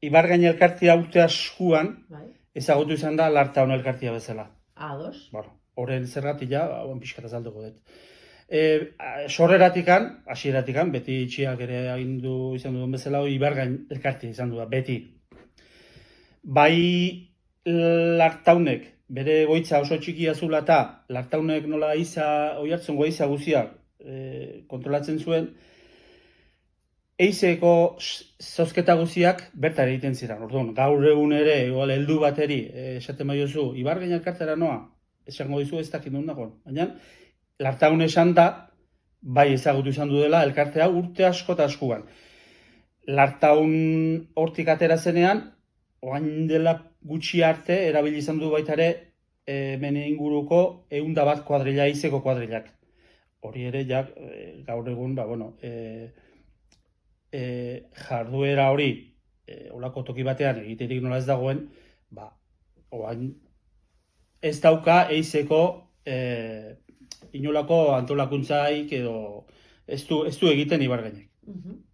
Ibargain elkartia urte askuan, Bai. ezagutu izan da Lartaun elkartia bezala. Ados. Bueno, horren zergatik ja, pixkat azalduko dut. Sorreratikan, hasieratikan, beti itxiak ere agindu izan duen bezala, Ibargain elkartia izan du da, beti. Bai Lartaunek, bere egoitza oso txikia zula eta Lartaunek nola oihartzungo eiza guzia kontrolatzen zuen, eizeko zozketa guziak bertan egiten ziren. Orduan, gaur egun ere, igual heldu bateri, esaten baiozu, Ibargain elkartera noa, esango dizu ez dakit non dagoen. Baina, Lartaun esan da, bai ezagutu izan du dela, elkartea urte asko eta askuan. Lartaun hortik atera zenean, oain dela gutxi arte, erabili izan du baita ere, hemen inguruko 101 kuadrilla, eizeko kuadrillak. Hori ere, ja, gaur egun, jarduera hori olako toki batean egiterik nola ez dagoen, oain ez dauka eizeko inolako antolakuntzaik edo ez du egiten Ibargainek.